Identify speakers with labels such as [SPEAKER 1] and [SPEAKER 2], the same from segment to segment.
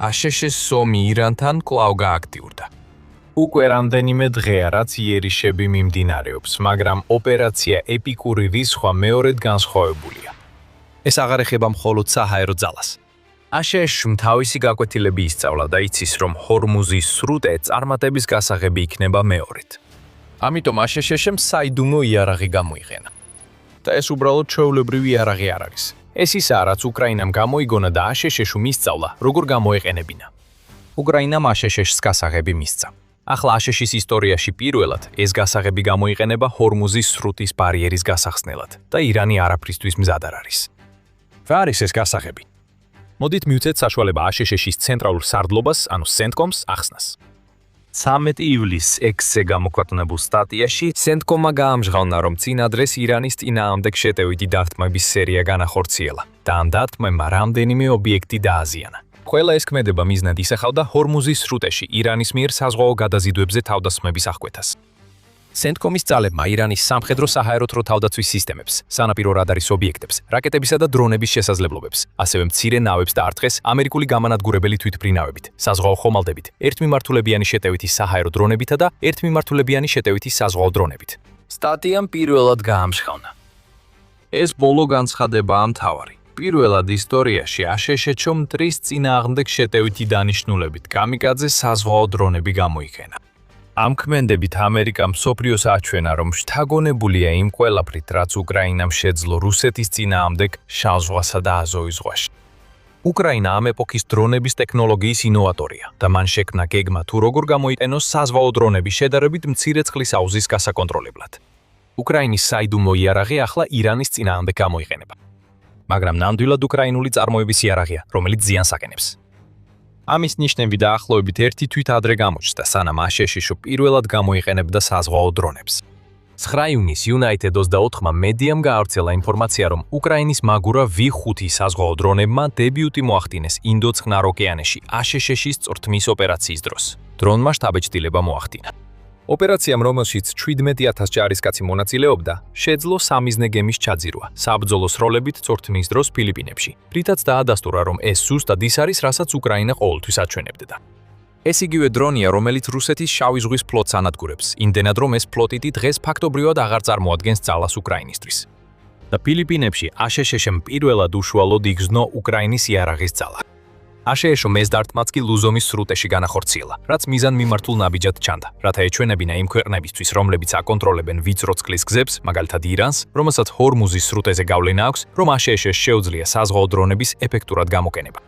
[SPEAKER 1] აშშ-ის ომი ირანთან კვლავ გააქტიურდა.
[SPEAKER 2] უკვე რამდენიმე დღეა, რაც იერიშები მიმდინარეობს, მაგრამ ოპერაცია ეპიკური რისხვა მეორედ განსხვავებულია.
[SPEAKER 3] ეს აღარ ეხება მხოლოდ საჰაერო ძალას.
[SPEAKER 1] აშშ-მ თავისი გაკვეთილები ისწავლა და იცის, რომ ჰორმუზის სრუტე წარმატების გასაღები იქნება მეორედ.
[SPEAKER 3] ამიტომ აშშ-მ საიდუმლო იარაღი გამოიყენა. და ეს უბრალოდ ჩვეულებრივი იარაღი არ არის.
[SPEAKER 2] ეს ისაა, რაც უკრაინამ გამოიგონა და აშშ-მ მისწავლა, როგორ გამოეყენებინა.
[SPEAKER 3] უკრაინამ აშშ-ს გასაღები მისცა.
[SPEAKER 2] ახლა აშშ-ის ისტორიაში პირველად ეს გასაღები გამოიყენება ჰორმუზის სრუტის ბარიერის გასახსნელად და ირანი არაფრისთვის მზად არ არის. რა არის ეს გასაღები? მოდით მივცეთ საშუალება აშშ-ის ცენტრალურ სარდლობას, ანუ CENTCOM-ს ახსნას.
[SPEAKER 1] 13 ივლისს X-ზე გამოქვეყნებულ სტატიაში CENTCOM-მა გაამჟღავნა, რომ წინა დღეს ირანის წინააღმდეგ შეტევითი დარტყმების სერია განახორციელა და ამ დარტყმებმა რამდენიმე ობიექტი დააზიანა.
[SPEAKER 2] ყველა ეს ქმედება მიზნად ისახავდა ჰორმუზის სრუტეში ირანის მიერ საზღვაო გადაზიდვებზე თავდასხმების აღკვეთას.
[SPEAKER 3] CENTCOM-ის ძალებმა ირანის სამხედრო-საჰაერო თავდაცვის სისტემებს, სანაპირო რადარის ობიექტებს, რაკეტებისა და დრონების შესაძლებლობებს, ასევე მცირე ნავებს დაარტყეს ამერიკული გამანადგურებელი თვითმფრინავებით, საზღვაო ხომალდებით, ერთმიმართულებიანი შეტევითი საჰაერო დრონებითა და ერთმიმართულებიანი შეტევითი საზღვაო დრონებით.
[SPEAKER 1] სტატიამ პირველად გაამჟღავნა. ეს ბოლო განცხადებაა მთავარი. პირველად ისტორიაში აშშ-ს მტრის წინააღმდეგ შეტევითი დანიშნულებით კამიკაძე საზღვაო დრონები გამოიყენა.
[SPEAKER 2] ამ ქმედებით ამერიკამ მსოფლიოს აჩვენა, რომ შთაგონებულია იმ ყველაფრით, რაც უკრაინამ შეძლო რუსეთის წინააღმდეგ შავ ზღვასა და აზოვის ზღვაში. უკრაინა ამ ეპოქის დრონების ტექნოლოგიის ინოვატორია და მან შექმნა გეგმა თუ როგორ გამოიყენოს საზღვაო დრონები შედარებით მცირე წყლის აუზის გასაკონტროლებლად. უკრაინის საიდუმლო იარაღი ახლა ირანის წინააღმდეგ გამოიყენება. მაგრამ ნამდვილად უკრაინული წარმოების იარაღია, რომელიც ზიანს აყენებს. ამის ნიშნები დაახლოებით ერთი თვით ადრე გამოჩნდა, სანამ აშშ-ს პირველად გამოიყენებდა საზღვაო დრონებს. 9 ივნისს United24-მა მედიამ გაავრცელა ინფორმაცია, რომ უკრაინის მაგურა V5 საზღვაო დრონებმა დებიუტი მოახდინეს ინდო-წყნარ ოკეანეში აშშ-ის წვრთმის ოპერაციის დროს. დრონმა შთაბეჭდილება მოახდინა. ოპერაციამ, რომელშიც 17,000 ჯარისკაცი მონაწილეობდა, შეძლო სამიზნე გემის ჩაძირვა საბრძოლო სროლებით წვრთნის დროს ფილიპინებში, რითაც დაადასტურა, რომ ეს ზუსტად ის არის, რასაც უკრაინა ყოველთვის აჩვენებდა. ეს იგივე დრონია, რომელიც რუსეთის შავი ზღვის ფლოტს ანადგურებს, იმდენად რომ ეს ფლოტიტი დღეს ფაქტობრივად აღარ წარმოადგენს ძალას უკრაინისთვის. და ფილიპინებში აშშ-მ პირველად უშუალოდ იგრძნო უკრაინის იარაღის ძალა. აშშ-მ ეს დარტყმაც კი ლუზომის სრუტეში განახორციელა, რაც მიზანმიმართულ ნაბიჯად ჩანდა, რათა ეჩვენებინა იმ ქვეყნებისთვის, რომლებიც აკონტროლებენ ვიწრო წყლის გზებს, მაგალითად ირანს, რომელსაც ჰორმუზის სრუტეზე გავლენა აქვს, რომ აშშ-ს შეუძლია საზღვაო დრონების ეფექტურად გამოყენება.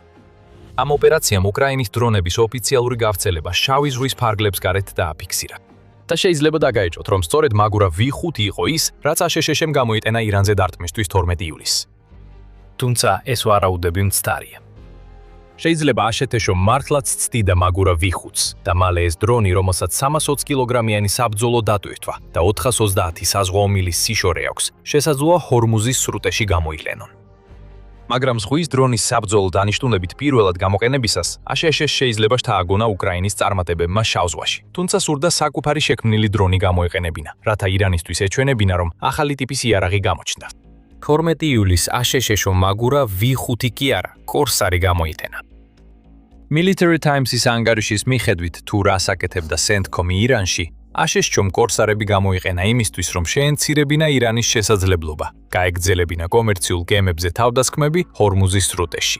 [SPEAKER 2] ამ ოპერაციამ უკრაინის დრონების ოფიციალური გავრცელება შავი ზღვის ფარგლებს გარეთ დააფიქსირა. და შეიძლება დაგაეჭოთ, რომ სწორედ მაგურა V5 იყო ის, რაც აშშ-მ გამოიყენა ირანზე დარტყმისთვის 12 ივლისს. თუმცა ეს ვარაუდები მცდარია. შეიძლება აშშ-ს მართლაც ცდიდა მაგურა V5-ს და მალე ეს დრონი, რომელსაც 320 კილოგრამიანი საბრძოლო დატო ერთვა და 430 საზღვაო მილის სიშორე აქვს, შესაძლოა ჰორმუზის სრუტეში გამოიყენონ. მაგრამ ზღვის დრონის საბრძოლო დანიშნულებით პირველად გამოყენებისას აშშ-ს შეიძლება შთააგონა უკრაინის წარმატებებმა შავ ზღვაში. თუმცა სურდა საკუთარი შექმნილი დრონი გამოეყენებინა, რათა ირანისთვის ეჩვენებინა, რომ ახალი ტიპის იარაღი გამოჩნდა. 12 ივლისს აშშ-ს მაგურა V5 კი არა, კორსარი გამოიყენა. Military Times-ის ანგარიშის მიხედვით, თუ რას აკეთებდა CENTCOM ირანში, აშშ-მ კორსარები გამოიყენა იმისთვის, რომ შეენცირებინა ირანის შესაძლებლობა, გაეგრძელებინა კომერციულ გემებზე თავდასხმები ჰორმუზის სრუტეში.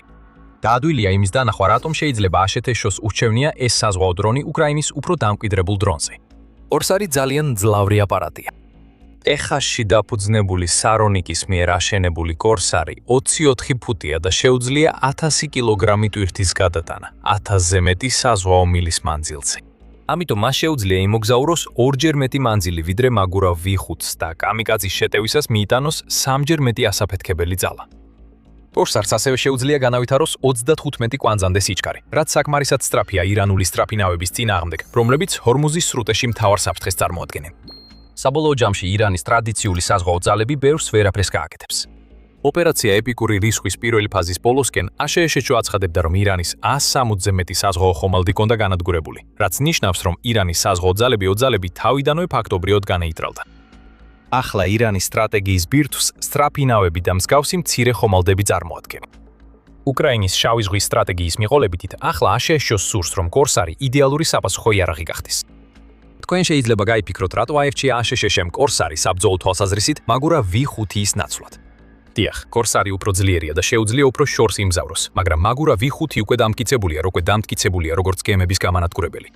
[SPEAKER 2] დაადვილია იმის დანახვა, რატომ შეიძლება აშშ-ს ურჩევნია ეს საზღვაო დრონი უკრაინის უფრო დამკვიდრებულ დრონზე. კორსარი ძალიან მძლავრი აპარატია. ტეხასში დაფუძნებული სარონიკის მიერ აშენებული კორსარი 24 ფუტია და შეუძლია 1000 კილოგრამი ტვირთის გადატანა, 1000-ზე მეტი საზღვაო მილის მანძილზე. ამიტომ მას შეუძლია იმოგზაუროს 2-ჯერ მეტი მანძილი, ვიდრე მაგურა V5-ს და კამიკაძის შეტევისას მიიტანოს 3-ჯერ მეტი ასაფეთქებელი ძალა. კორსარს ასევე შეუძლია განავითაროს 35 კვანძამდე სიჩქარე, რაც საკმარისად სწრაფია ირანული სწრაფი ნავების წინააღმდეგ, რომლებიც ჰორმუზის სრუტეში მთავარ საფრთხეს წარმოადგენენ. საბოლოო ჯამში ირანის ტრადიციული საზღვაო ძალები ბევრს ვერაფერს გააკეთებს. ოპერაცია ეპიკური რისხვის პირველი ფაზის ბოლოსკენ აშშ-ს აცხადებდა, რომ ირანის 160-ზე მეტი საზღვაო ხომალდი ჰქონდა განადგურებული, რაც ნიშნავს, რომ ირანის საზღვაო ძალები თავიდანვე ფაქტობრივად განეიტრალდა. ახლა ირანის სტრატეგიის ბირთვს სწრაფი ნავები და მსგავსი მცირე ხომალდები წარმოადგენენ.
[SPEAKER 3] უკრაინის შავი ზღვის სტრატეგიის მიყოლებით, ახლა აშშ-ს სურს, რომ კორსარი იდეალური საპასუხო იარაღი გახდეს. თქვენ შეიძლება გაიფიქროთ, რატო აერჩია აშშ-მ კორსარი საბრძოლო თვალსაზრისით, მაგურა V5-ის ნაცვლად. დიახ, კორსარი უფრო ძლიერია და შეუძლია უფრო შორს იმგზავროს, მაგრამ მაგურა V5 უკვე დამტკიცებულია როგორც გემების გამანადგურებელი.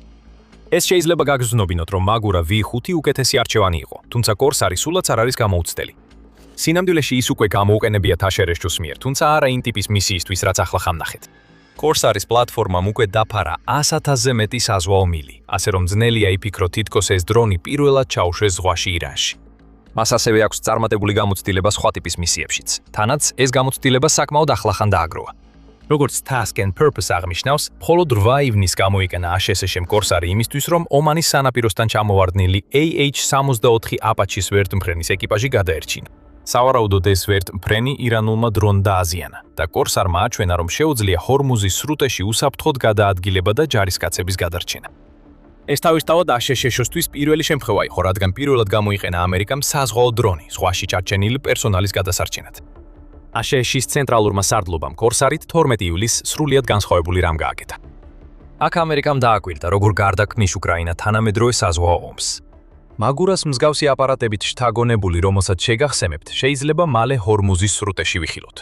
[SPEAKER 3] ეს შეიძლება გაგრძნობინოთ, რომ მაგურა V5 უკეთესი არჩევანი იყო, თუმცა კორსარი სულაც არ არის გამოუცდელი. სინამდვილეში ის უკვე გამოუყენებიათ აშშ-ს მიერ, თუმცა არა იმ ტიპის მისიისთვის, რაც ახლა ხამნახეთ. კორსარის პლატფორმამ უკვე დაფარა 100,000-ზე მეტი საზღვაო მილი, ასე რომ ძნელია იფიქროთ თითქოს ეს დრონი პირველად ჩაუშვეს ზღვაში ირანში. მას ასევე აქვს წარმატებული გამოცდილება სხვა ტიპის მისიებშიც. თანაც ეს გამოცდილება საკმაოდ ახლახან დააგროვა. როგორც Task and Purpose აღნიშნავს, მხოლოდ 8 ივნის გამოიყენა აშშ-მ კორსარი იმისთვის, რომ ომანის სანაპიროსთან ჩამოვარდნილი AH-64 აპაჩის ვერტმფრენის ეკიპაჟი გადაერჩინა. სავარაუდოდ ეს ვერტმფრენი ირანულმა დრონ დააზიანა და კორსარმა აჩვენა, რომ შეუძლია ჰორმუზის სრუტეში უსაფრთხოდ გადაადგილება და ჯარისკაცების გადარჩენა. ეს თავისთავად აშშ-ისთვის პირველი შემთხვევა იყო, რადგან პირველად გამოიყენა ამერიკამ საზღვაო დრონი ზღვაში ჩარჩენილი პერსონალის გადასარჩენად. აშშ-ის ცენტრალურმა სარდლობამ კორსარით 12 ივლისს სრულიად განსხვავებული რამ გააკეთა. აქ ამერიკამ დააკვირდა, როგორ გარდაქმნის უკრაინა თანამედროვე საზღვაო ომს. მაგურას მსგავსი აპარატებით შთაგონებული, რომელსაც შეგახსენებთ, შეიძლება მალე ჰორმუზის სრუტეში ვიხილოთ.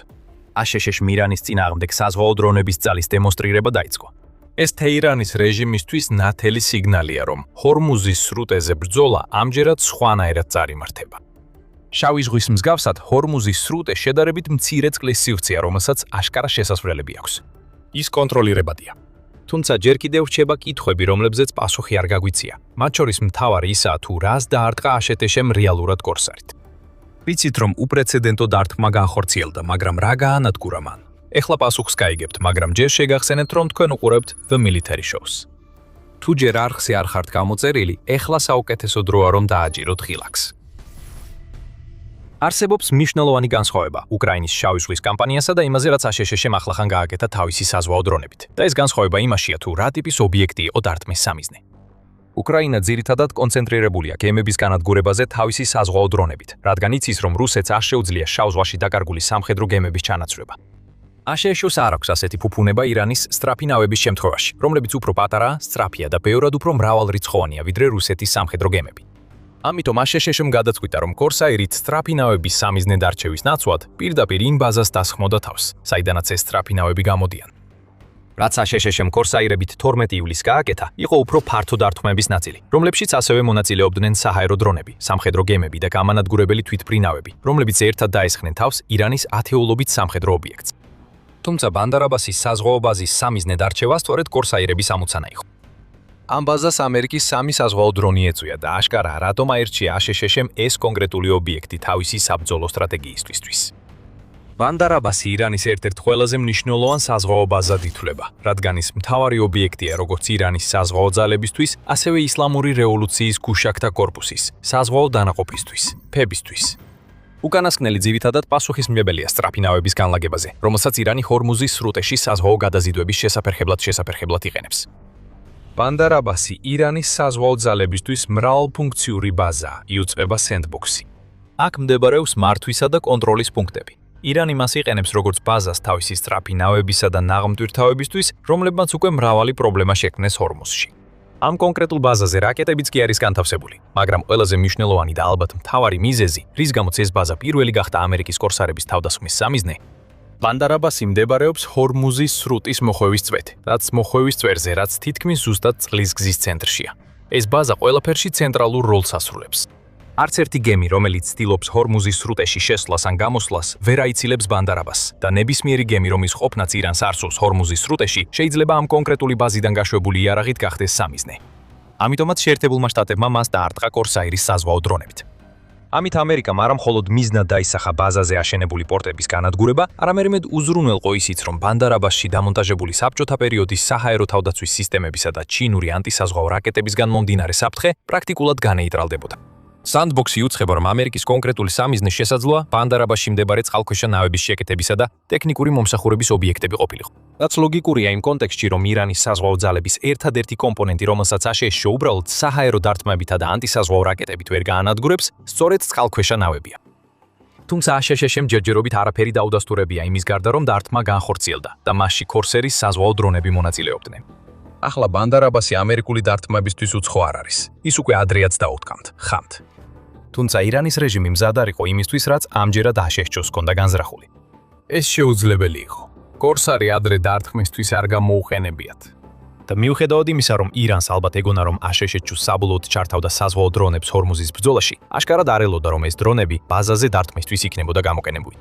[SPEAKER 3] აშშ-მ ირანის წინააღმდეგ საზღვაო დრონების ძალის დემონსტრირება დაიწყო. ეს თეირანის რეჟიმისთვის ნათელი სიგნალია, რომ ჰორმუზის სრუტეზე ბრძოლა ამჯერად სხვანაირად წარიმართება. შავი ზღვის მსგავსად, ჰორმუზის სრუტე შედარებით მცირე წყლის სივრცეა, რომელსაც აშკარა შესასვლელები აქვს. ის კონტროლირებადია. თუმცა ჯერ კიდევ რჩება კითხვები, რომლებზეც პასუხი არ გაგვიცია. მათ შორის მთავარი ისაა, თუ რას დაარტყა აშშ-მ რეალურად კორსარით. ვიცით, რომ უპრეცედენტო დარტყმა განხორციელდა, მაგრამ რა გაანადგურა მან? ეხლა პასუხს გაიგებთ, მაგრამ ჯერ შეგახსენებთ, რომ თქვენ უყურებთ The Military Shows. თუ ჯერ არხზე არ ხართ გამოწერილი, ეხლა საუკეთესო დროა, რომ დააჯიროთ ღილაკს. არსებობს მნიშვნელოვანი განსხვავება უკრაინის შავი ზღვის კამპანიასა და იმაზე, რაც აშშ-მ ახლახან გააკეთა თავისი საზღვაო დრონებით. და ეს განსხვავება იმაშია, თუ რა ტიპის ობიექტი იყო დარტყმის სამიზნე. უკრაინა ძირითადად კონცენტრირებულია გემების განადგურებაზე თავისი საზღვაო დრონებით, რადგან იცის, რომ რუსეთს არ შეუძლია შავ ზღვაში დაკარგული სამხედრო გემების ჩანაცვლება. აშშ-ს არ აქვს ასეთი ფუფუნება ირანის სწრაფი ნავების შემთხვევაში, რომლებიც უფრო პატარაა, სწრაფია და ბევრად უფრო მრავალრიცხოვანია, ვიდრე რუსეთის სამხედრო გემები. ამიტომ აშშ-მ გადაწყვიტა, რომ კორსაირით სწრაფი ნავების სამიზნედ არჩევის ნაცვლად პირდაპირ იმ ბაზას დასხმოდა თავს, საიდანაც ეს სწრაფი ნავები გამოდიან. რაც აშშ-მ კორსაირებით 12 ივლისს გააკეთა, იყო უფრო ფართო დარტყმების ნაწილი, რომლებშიც ასევე მონაწილეობდნენ საჰაერო დრონები, სამხედრო გემები და გამანადგურებელი თვითმფრინავები, რომლებიც ერთად დაესხნენ თავს ირანის ათეულობით სამხედრო ობიექტს. თუმცა ბანდარ-აბასის საზღვაო ბაზის სამიზნედ არჩევა სწორედ კორსაირების ამოცანა იყო. ამ ბაზას ამერიკის 3 საზღვაო დრონი ეწვია და აშკარა რატომ აერჩია აშშ-მ ეს კონკრეტული ობიექტი თავისი საბრძოლო სტრატეგიისთვის. ბანდარ-აბასი ირანის ერთ-ერთ ყველაზე მნიშვნელოვან საზღვაო ბაზად ითვლება, რადგან ის მთავარი ობიექტია როგორც ირანის საზღვაო ძალებისთვის, ასევე ისლამური რევოლუციის გუშაქთა კორპუსის, საზღვაო დანაყოფისთვის, ფებისთვის. უკანასკნელი ძირითადად პასუხისმგებელია სწრაფი ნავების განლაგებაზე, რომელსაც ირანი ჰორმუზის სრუტეში საზღვაო გადაზიდვების შესაფერხებლად იყენებს. ბანდარ-აბასი ირანის საზღვაო ძალებისთვის მრავალფუნქციური ბაზაა, იუწება სენდბოქსი. აქ მდებარეობს მართვისა და კონტროლის პუნქტები. ირანი მას იყენებს როგორც ბაზას თავისი სწრაფი ნავებისა და ნაღმტვირთავებისთვის, რომლებმაც უკვე მრავალი პრობლემა შექმნეს ჰორმუზში. ამ კონკრეტულ ბაზაზე რაკეტებიც კი არის განთავსებული, მაგრამ ყველაზე მნიშვნელოვანი და ალბათ მთავარი მიზეზი, რის გამოც ეს ბაზა პირველი გახდა ამერიკის კორსარების თავდასხმის სამიზნე, ბანდარ-აბასი მდებარეობს ჰორმუზის სრუტის მოხვევის წვეთ, რაც მოხვევის წვერზე, რაც თითქმის ზუსტად წყლის გზის ცენტრშია. ეს ბაზა ყველაფერში ცენტრალურ როლს ასრულებს. არც ერთი გემი, რომელიც ცდილობს ჰორმუზის სრუტეში შესვლას ან გამოსვლას, ვერ აიცილებს ბანდარ-აბასს და ნებისმიერი გემი, რომლის ყოფნაც ირანს არსოს ჰორმუზის სრუტეში, შეიძლება ამ კონკრეტული ბაზიდან გაშვებული იარაღით გახდეს სამიზნე. ამიტომაც შეერთებულმა შტატებმა მას დაარტყა კორსაირის საზღვაო დრონებით. ამით ამერიკამ არა მხოლოდ მიზნად დაისახა ბაზაზე აშენებული პორტების განადგურება, არამედ უზრუნველყო ისიც, რომ ბანდარ-აბასში დამონტაჟებული საბჭოთა პერიოდის საჰაერო თავდაცვის სისტემებისა და ჩინური ანტისაზღვაო რაკეტებისგან მომდინარე საფრთხე პრაქტიკულად განეიტრალდებოდა. სანდბოქსი უცხება, რომ ამერიკის კონკრეტული სამიზნის შესაძლოა ბანდარ-აბასში მდებარე წყალქვეშა ნავების შეკეთებისა და ტექნიკური მომსახურების ობიექტები ყოფილიყო. რაც ლოგიკურია იმ კონტექსტში, რომ ირანის საზღვაო ძალების ერთადერთი კომპონენტი, რომელსაც აშშ უბრალოდ საჰაერო დარტყმებითა და ანტისაზღვაო რაკეტებით ვერ გაანადგურებს, სწორედ წყალქვეშა ნავებია. თუმცა აშშ-მ ჯერჯერობით არაფერი დაუდასტურებია იმის გარდა, რომ დარტმა განხორციელდა და მასში კორსერის საზღვაო დრონები მონაწილეობდნენ.
[SPEAKER 2] ახლა ბანდარ აბასი ამერიკული დარტყმებისთვის უცხო არ არის. ის უკვე ადრეაც დაუთქვამთ, ხამთ.
[SPEAKER 3] თუმცა ირანის რეჟიმი მზად არ იყო იმისთვის, რაც ამჯერად აშშ-ს ჰქონდა განზრახული.
[SPEAKER 2] ეს შეუძლებელი იყო. კორსარი ადრე დარტყმისთვის არ გამოუყენებიათ.
[SPEAKER 3] და მიუხედავად იმისა, რომ ირანს ალბათ ეგონა, რომ აშშ-ს საბოლოოდ ჩართავდა საზღვაო დრონებს ჰორმუზის ბრძოლაში, აშკარად არ ელოდა, რომ ეს დრონები ბაზაზე დარტყმისთვის იქნებოდა გამოყენებული.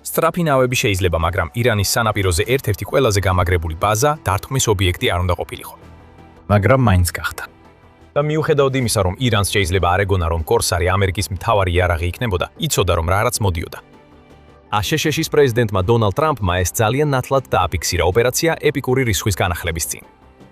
[SPEAKER 3] სწრაფი ნავები შეიძლება, მაგრამ ირანის სანაპიროზე ერთ-ერთი ყველაზე გამაგრებული ბაზა დარტყმის ობიექტი არ უნდა ყოფილიყო. მაგრამ მაინც გახდა. და მიუხედავად იმისა, რომ ირანს შეიძლება არ ეგონა, რომ კორსარი ამერიკის მთავარი იარაღი იქნებოდა, იცოდა, რომ რაღაც მოდიოდა. აშშ-ის პრეზიდენტმა დონალდ ტრამპმა ეს ძალიან ნათლად დააფიქსირა ოპერაცია ეპიკური რისხვის განახლების წინ.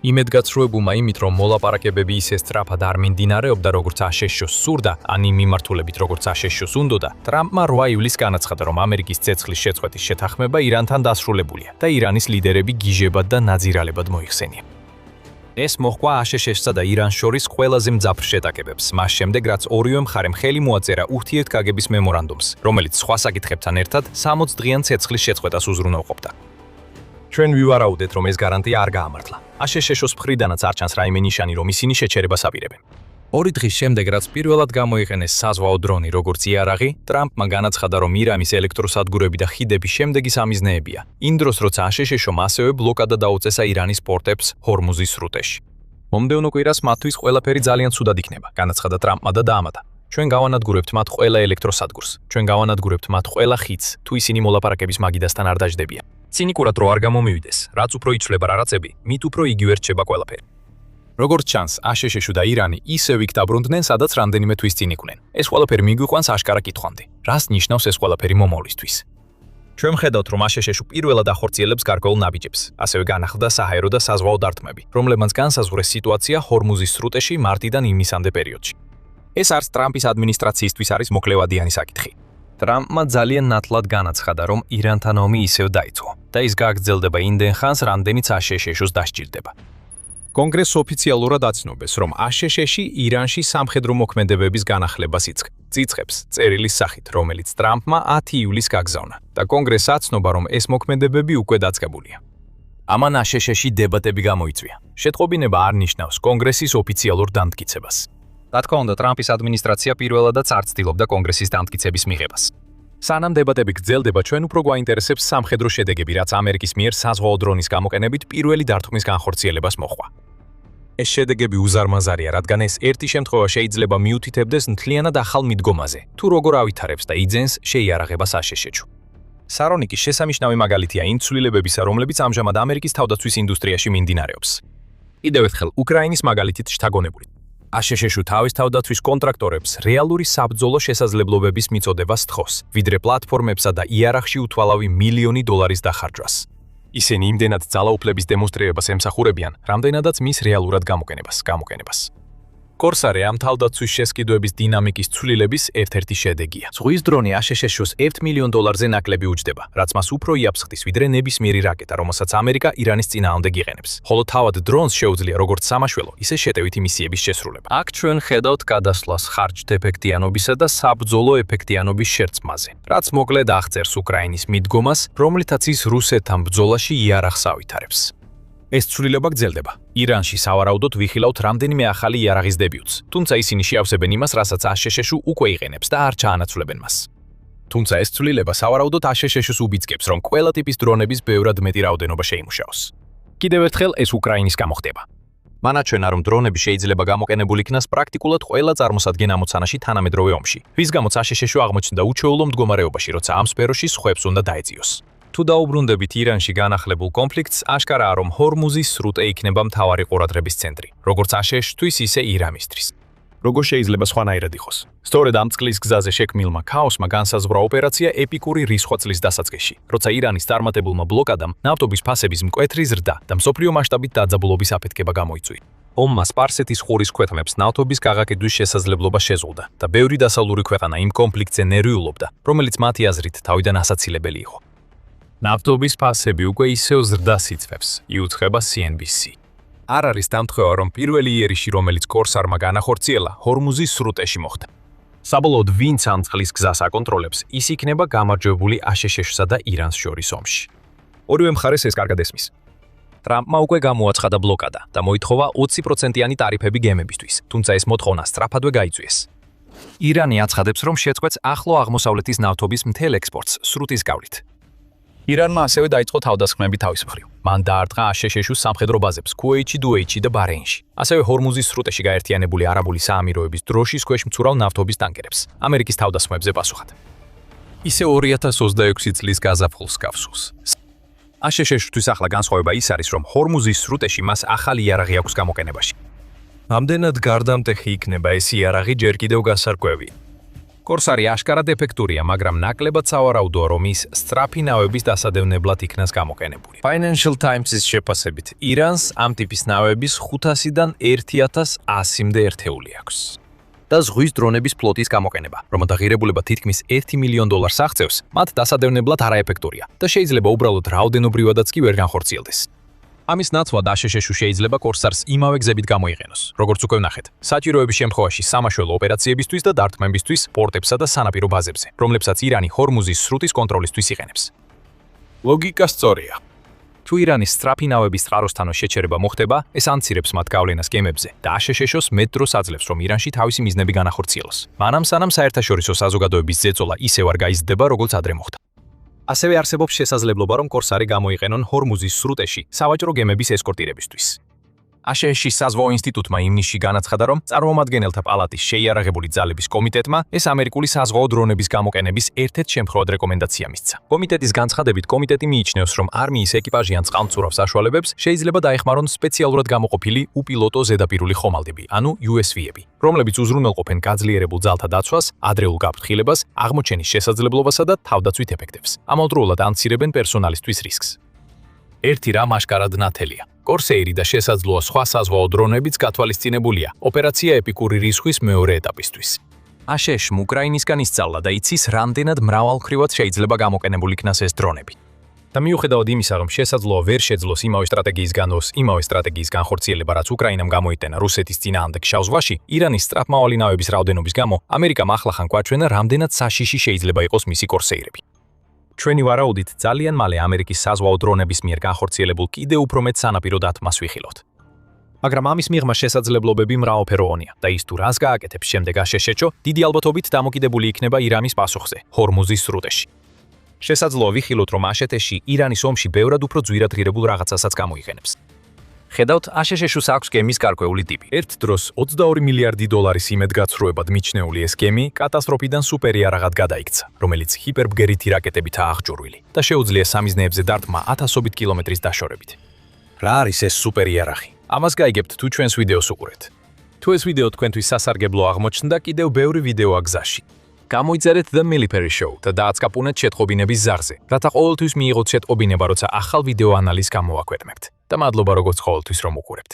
[SPEAKER 3] იმედგაცრუებულმა იმით, რომ მოლაპარაკებები ისე სწრაფად არ მიმდინარეობდა, როგორც აშშ-ს სურდა, ან იმ მიმართულებით, როგორც აშშ-ს უნდოდა, ტრამპმა 8 ივლისს განაცხადა, რომ ამერიკის ცეცხლის შეწყვეტის შეთანხმება ირანთან დასრულებულია და ირანის ლიდერები გიჟებად და ნაძირალებად მოიხსენია. ეს მოჰყვა აშშ-სა და ირანს შორის ყველაზე მძაფრ შეტაკებებს, მას შემდეგ, რაც ორივე მხარემ ხელი მოაწერა ურთიერთგაგების მემორანდუმს, რომელიც სხვა საკითხებთან ერთად 60 დღიან ცეცხლის შეწყვეტას უზრუნველყოფდა. ჩვენ ვივარაუდეთ, რომ ეს გარანტია არ გაამართლა. აშშ-ს მხრიდანაც არ ჩანს რაიმე ნიშანი, რომ ისინი შეჩერებას აპირებენ. 2 დღის შემდეგ, რაც პირველად გამოიყენეს საზღვაო დრონი როგორც იარაღი, ტრამპმა განაცხადა, რომ ირანის ელექტროსადგურები და ხიდები შემდეგი სამიზნეებია. იმ დროს, როცა აშშ-მ ასევე ბლოკადა დაუწესა ირანის პორტებს ჰორმუზის სრუტეში. მომდევნო კვირას მათთვის ყველაფერი ძალიან ცუდად იქნება, განაცხადა ტრამპმა და დაამატა. ჩვენ გავანადგურებთ მათ ყველა ელექტროსადგურს. ჩვენ გავანადგურებთ მათ ყველა ხიდს, თუ ისინი მოლაპარაკების მაგიდასთან არ დაждდებიან. ცინიკურად რო არ გამომივიდეს, რაც უფრო იცვლება რაღაცები, მით უფრო იგივე რჩება ყველაფერი. როგორც ჩანს, აშშ-ს და ირანი ისევ იქ დაბრუნდნენ, სადაც რამდენიმე თვის წინ იყვნენ. ეს ყველაფერი მიგვიყვანს აშკარა კითხვამდე. რას ნიშნავს ეს ყველაფერი მომავლისთვის? ჩვენ ხედავთ, რომ აშშ პირველად ახორციელებს გარკვეულ ნაბიჯებს, ასევე განახლდა საჰაერო და საზღვაო დარტყმები, რომლებმაც განსაზღვრეს სიტუაცია ჰორმუზის სრუტეში მარტიდან ივნისამდე პერიოდში. ეს არც ტრამპის ადმინისტრაციისთვის არის მოკლევადიანი საკითხი. ტრამპმა ძალიან ნათლად განაცხადა, რომ ირანთან ომი ისევ დაიწყო და ის გაგრძელდება იმდენ ხანს, რამდენიც აშშ-ს დასჭირდება. კონგრესს ოფიციალურად აცნობეს, რომ აშშ-ში ირანში სამხედრო მოქმედებების განახლებას ციცხებს წერილის სახით, რომელიც ტრამპმა 10 ივლისს გაგზავნა და კონგრესს აცნობა, რომ ეს მოქმედებები უკვე დაწყებულია. ამან აშშ-ში დებატები გამოიწვია. შეტყობინება არ ნიშნავს კონგრესის ოფიციალურ დამტკიცებას. რა თქმა უნდა, ტრამპის ადმინისტრაცია პირველადაც არ ცდილობდა კონგრესის დამტკიცების მიღებას. სანამ დებატები გრძელდება, ჩვენ უფრო გვაინტერესებს სამხედრო შედეგები, რაც ამერიკის მიერ საზღვაო დრონის გამოყენებით პირველი დარტყმის განხორციელებას მოჰყვა. ეს შედეგები უზარმაზარია, რადგან ეს ერთი შემთხვევა შეიძლება მიუთითებდეს მთლიანად ახალ მიდგომაზე, თუ როგორ ავითარებს და იძენს შეიარაღებას აშშ-ს. სარონიკის შესამჩნევი მაგალითია იმ ცვლილებებისა, რომლებიც ამჟამად ამერიკის თავდაცვის ინდუსტრიაში მიმდინარეობს. კიდევ ერთხელ, უკრაინის მაგალითით შთაგონებული. აშშ-ს თავის თავდაცვის კონტრაქტორებს რეალური საბრძოლო შესაძლებლობების მიწოდებას თხოვს, ვიდრე პლატფორმებსა და იარაღში უთვალავი $1,000,000 დახარჯვას. ისინი იმდენად ძალაუფლების დემონსტრირებას ემსახურებიან, რამდენადაც მის რეალურად გამოყენებას. კორსარი ამ თავდაცვის შესყიდვების დინამიკის ცვლილების ერთ-ერთი შედეგია. ზღვის დრონი აშშ-ს $1,000,000-ზე ნაკლები უჯდება, რაც მას უფრო იაფსხდის, ვიდრე ნებისმიერი რაკეტა, რომელსაც ამერიკა ირანის წინააღმდეგ იყენებს. ხოლო თავად დრონს შეუძლია როგორც სამაშველო, ისე შეტევითი მისიების შესრულება. აქ ჩვენ ხედავთ გადასვლას ხარჯთეფექტიანობისა და საბრძოლო ეფექტიანობის შერწყმაზე, რაც მოკლედ აღწერს უკრაინის მიდგომას, რომლითაც ის რუსეთთან ბრძოლაში იარაღს ავითარებს. ეს ცვლილება გრძელდება. ირანში სავარაუდოდ ვიხილავთ რამდენიმე ახალი იარაღის დებიუტს, თუმცა ისინი შეავსებენ იმას, რასაც აშშ უკვე იყენებს და არ ჩაანაცვლებენ მას. თუმცა ეს ცვლილება სავარაუდოდ აშშ-ს უბიძგებს, რომ ყველა ტიპის დრონების ბევრად მეტი რაოდენობა შეიმუშაოს. კიდევ ერთხელ ეს უკრაინის გამო ხდება. მანაჩვენა, რომ დრონები შეიძლება გამოყენებული იქნას პრაქტიკულად ყველა წარმოსადგენ ამოცანაში თანამედროვე ომში, რის გამოც აშშ აღმოჩნდა უჩვეულო მდგომარეობაში, როცა ამ სფეროში სხვებს უნდა დაეწიოს. თუ დაუბრუნდებით ირანში განახლებულ კონფლიქტს, აშკარაა, რომ ჰორმუზის სრუტე იქნება მთავარი ყურადღების ცენტრი, როგორც აშშ-თვის, ისე ირანისთვის. როგორ შეიძლება სხვანაირად იყოს? სწორედ ამ წყლის გზაზე შექმნილმა ქაოსმა განსაზღვრა ოპერაცია ეპიკური რისხვა წლის დასაწყისში, როცა ირანის წარმატებულმა ბლოკადამ ნავთობის ფასების მკვეთრი ზრდა და მსოფლიო მასშტაბით დაძაბულობის აფეთქება გამოიწვია. ომმა სპარსეთის ყურის ქვეყნებს ნავთობის გაღაკიდვის შესაძლებლობა შეზღუდა და ბევრი დასავლური ქვეყანა იმ კონფლიქტზე ნერვიულობდა, რომელიც მათი აზრით თავიდან ასაცილებელი იყო. ნავთობის ფასები უკვე ისევ ზრდას იწვევს, იუცხება CNBC. არ არის დამთხოვა, რომ პირველი იერიში, რომელიც კორსარმა განახორციელა, ჰორმუზის სრუტეში მოხდა.
[SPEAKER 1] საბოლოოდ ვინც ამ წყლის გზას აკონტროლებს, ის იქნება გამარჯვებული აშშ-სა და ირანს შორის ომში.
[SPEAKER 3] ორივე მხარეს ეს კარგად ესმის. ტრამპმა უკვე გამოაცხადა ბლოკადა და მოითხოვა 20%-იანი ტარიფები გემებისთვის, თუმცა ეს მოთხოვნა სწრაფადვე გაიწვიეს. ირანი აცხადებს, რომ შეწყვეტს ახლო აღმოსავლეთის ნავთობის მთელ ექსპორტს სრუტის გავლით. ირანმა ასევე დაიწყო თავდასხმები თავის მხრივ. მან დაარტყა აშშ-ს სამხედრო ბაზებს ქუვეითში, დუეითში და ბაჰრეინში. ასევე ჰორმუზის სრუტეში გაერთიანებული არაბული საამიროების დროშის ქვეშ მცურავ ნავთობის ტანკერებს, ამერიკის თავდასხმებზე პასუხად. ისე 2026 წლის გაზაფხულს გახსოვს. აშშ-თვის ახლა განსხვავება ის არის, რომ ჰორმუზის სრუტეში მას ახალი იარაღი აქვს გამოყენებაში.
[SPEAKER 1] ამდენად გარდამტეხი იქნება ეს იარაღი ჯერ კიდევ გასარკვევი.
[SPEAKER 3] კორსარი აშკარად ეფექტურია, მაგრამ ნაკლებად სავარაუდოა, რომ ის სწრაფი ნავების დასადევნებლად იქნას გამოყენებული.
[SPEAKER 1] Financial Times-ის შეფასებით, ირანს ამ ტიპის ნავების 500-დან 1100-მდე ერთეული აქვს.
[SPEAKER 3] და ზღვის დრონების ფლოტის გამოყენება, რომ დაღირებულება თითქმის $1 მილიონ აღწევს, მათ დასადევნებლად არაეფექტურია და შეიძლება უბრალოდ რაოდენობრივადაც კი ვერ განხორციელდეს. ამის ნაცვლად აშშ-ს შეიძლება კორსარს იმავე გზებით გამოიყენოს, როგორც უკვე ვნახეთ, საჭიროების შემთხვევაში სამაშველო ოპერაციებისთვის და დარტყმებისთვის პორტებსა და სანაპირო ბაზებზე, რომლებსაც ირანი ჰორმუზის სრუტის კონტროლისთვის იყენებს.
[SPEAKER 1] ლოგიკა სწორია.
[SPEAKER 3] თუ ირანის სწრაფი ნავების წყაროსთანო შეჩერება მოხდება, ეს ამცირებს მათ გავლენას გემებზე და აშშ-ს მეტ დროს აძლევს, რომ ირანში თავისი მიზნები განახორციელოს. მანამ სანამ საერთაშორისო საზოგადოების ზეწოლა ისევ არ გაიზრდება, როგორც ადრე მოხდა. ასევე არსებობს შესაძლებლობა, რომ კორსარი გამოიყენონ ჰორმუზის სრუტეში სავაჭრო გემების ესკორტირებისთვის. აშშ-ის საზღვაო ინსტიტუტმა ივნისში განაცხადა, რომ წარმომადგენელთა პალატის შეიარაღებული ძალების კომიტეტმა ეს ამერიკული საზღვაო დრონების გამოყენების ერთ-ერთ შემთხვევად რეკომენდაცია მისცა. კომიტეტის განცხადებით, კომიტეტი მიიჩნევს, რომ არმიის ეკიპაჟი ან წყალმცურავ საშუალებებს შეიძლება დაეხმარონ სპეციალურად გამოყოფილი უპილოტო ზედაპირული ხომალდები, ანუ USV-ები, რომლებიც უზრუნველყოფენ გაძლიერებულ ძალთა დაცვას, ადრეულ გაფრთხილებას, აღმოჩენის შესაძლებლობასა და თავდაცვით ეფექტებს. ამავდროულად ამცირებენ პერსონალისთვის რისკს. ერთი რამ აშკარად ნათელია. კორსეირი და შესაძლოა სხვა საზღვაო დრონებიც გათვალისწინებულია ოპერაცია ეპიკური რისხვის მეორე ეტაპისთვის. აშშ-მ უკრაინისგან ისწავლა და იცის, რამდენად მრავალმხრივად შეიძლება გამოყენებული იქნას ეს დრონები. და მიუხედავად იმისა, რომ შესაძლოა ვერ შეძლოს იმავე სტრატეგიის განოს, იმავე სტრატეგიის განხორციელება, რაც უკრაინამ გამოიტანა რუსეთის წინააღმდეგ შავ ზღვაში, ირანის სწრაფმავალი ნავების რაოდენობის გამო, ამერიკამ ახლახან გვაჩვენა, რამდენად საშიში შეიძლება იყოს მისი კორსეირები. ჩვენი ვარაუდით, ძალიან მალე ამერიკის საზღვაო დრონების მიერ განხორციელებულ კიდევ უფრო მეტ სანაპირო დათმას ვიხილოთ. მაგრამ ამის მიღმა შესაძლებლობები მრავალფეროვანია და ის თუ რას გააკეთებს შემდეგ აშშ-ს, დიდი ალბათობით დამოკიდებული იქნება ირანის პასუხზე, ჰორმუზის სრუტეში. შესაძლოა ვიხილოთ, რომ აშშ-ში ირანის ომში ბევრად უფრო ძვირად ღირებულ რაღაცასაც გამოიყენებს. ხედავთ, აშშ-ს აქვს გემის გარკვეული ტიპი. ერთ დროს $22 მილიარდი იმედგაცრუებად მიჩნეული ეს გემი კატასტროფიდან სუპერიარაღად გადაიქცა, რომელიც ჰიპერბგერითი რაკეტებითაა აღჭურვილი და შეუძლია სამიზნეებზე დარტყმა 1000 კილომეტრის დაშორებით. რა არის ეს სუპერიარაღი? ამას გაიგებთ თუ ჩვენს ვიდეოს უყურეთ. თუ ეს ვიდეო თქვენთვის სასარგებლო აღმოჩნდა, კიდევ ბევრი ვიდეოა გზაში. გამოიწერეთ The Milipari Show და დააცკაპუნეთ შეტყობინების ზარზე, რათა ყოველთვის მიიღოთ შეტყობინება, როცა ახალ ვიდეო ანალიზს გამოვაქვეყნებთ. და მადლობა როგორც ყოველთვის რომ უყურებთ.